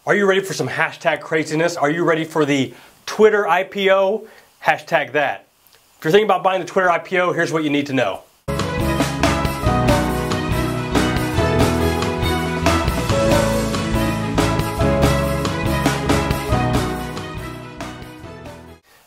Are you ready for some hashtag craziness? Are you ready for the Twitter IPO? Hashtag that. If you're thinking about buying the Twitter IPO, here's what you need to know.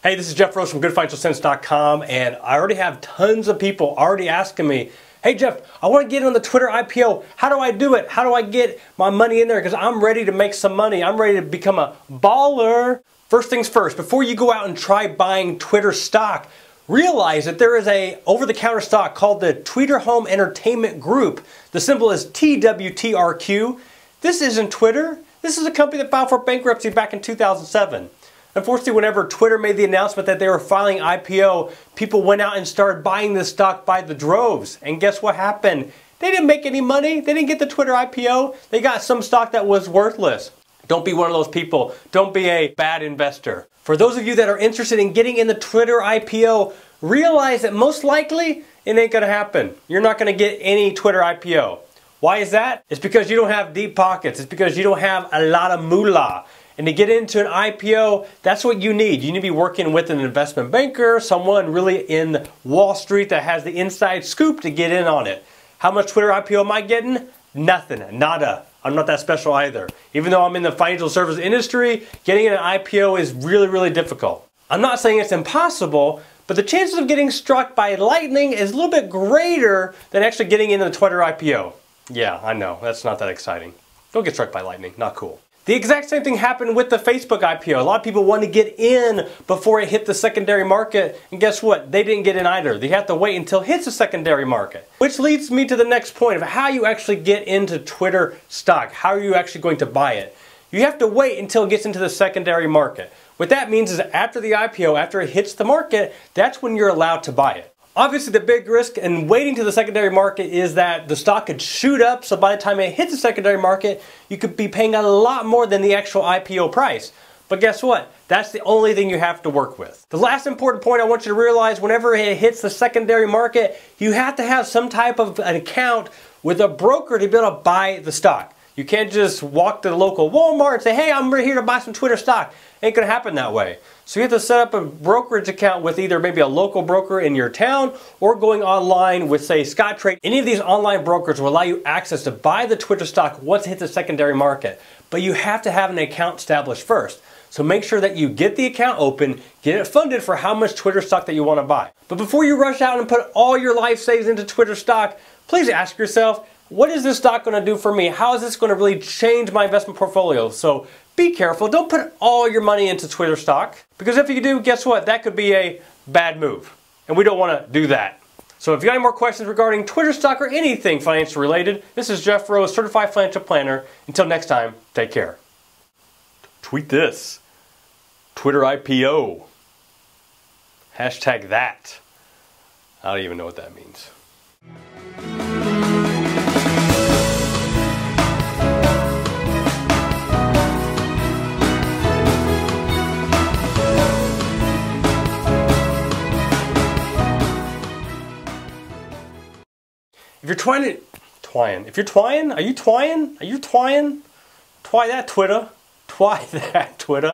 Hey, this is Jeff Rose from GoodFinancialSense.com, and I already have tons of people already asking me, hey Jeff, I want to get on the Twitter IPO. How do I do it? How do I get my money in there? Because I'm ready to make some money. I'm ready to become a baller. First things first, before you go out and try buying Twitter stock, realize that there is a over-the-counter stock called the Twitter Home Entertainment Group. The symbol is TWTRQ. This isn't Twitter. This is a company that filed for bankruptcy back in 2007. Unfortunately, whenever Twitter made the announcement that they were filing IPO, people went out and started buying this stock by the droves. And guess what happened? They didn't make any money. They didn't get the Twitter IPO. They got some stock that was worthless. Don't be one of those people. Don't be a bad investor. For those of you that are interested in getting in the Twitter IPO, realize that most likely it ain't going to happen. You're not going to get any Twitter IPO. Why is that? It's because you don't have deep pockets. It's because you don't have a lot of moolah. And to get into an IPO, that's what you need. You need to be working with an investment banker, someone really in Wall Street that has the inside scoop to get in on it. How much Twitter IPO am I getting? Nothing, nada. I'm not that special either. Even though I'm in the financial service industry, getting an IPO is really, really difficult. I'm not saying it's impossible, but the chances of getting struck by lightning is a little bit greater than actually getting into the Twitter IPO. Yeah, I know, that's not that exciting. Don't get struck by lightning, not cool. The exact same thing happened with the Facebook IPO. A lot of people want to get in before it hit the secondary market, and guess what? They didn't get in either. They have to wait until it hits the secondary market. Which leads me to the next point of how you actually get into Twitter stock. How are you actually going to buy it? You have to wait until it gets into the secondary market. What that means is after the IPO, after it hits the market, that's when you're allowed to buy it. Obviously, the big risk in waiting to the secondary market is that the stock could shoot up, so by the time it hits the secondary market, you could be paying a lot more than the actual IPO price. But guess what? That's the only thing you have to work with. The last important point I want you to realize, whenever it hits the secondary market, you have to have some type of an account with a broker to be able to buy the stock. You can't just walk to the local Walmart and say, hey, I'm here to buy some Twitter stock. Ain't gonna happen that way. So you have to set up a brokerage account with either maybe a local broker in your town or going online with, say, Scottrade. Any of these online brokers will allow you access to buy the Twitter stock once it hits the secondary market. But you have to have an account established first. So make sure that you get the account open, get it funded for how much Twitter stock that you want to buy. But before you rush out and put all your life savings into Twitter stock, please ask yourself, what is this stock going to do for me? How is this going to really change my investment portfolio? So be careful. Don't put all your money into Twitter stock, because if you do, guess what? That could be a bad move. And we don't want to do that. So if you got any more questions regarding Twitter stock or anything financial related, this is Jeff Rose, Certified Financial Planner. Until next time, take care. Tweet this. Twitter IPO. Hashtag that. I don't even know what that means. If you're twi that Twitter. Twi that Twitter.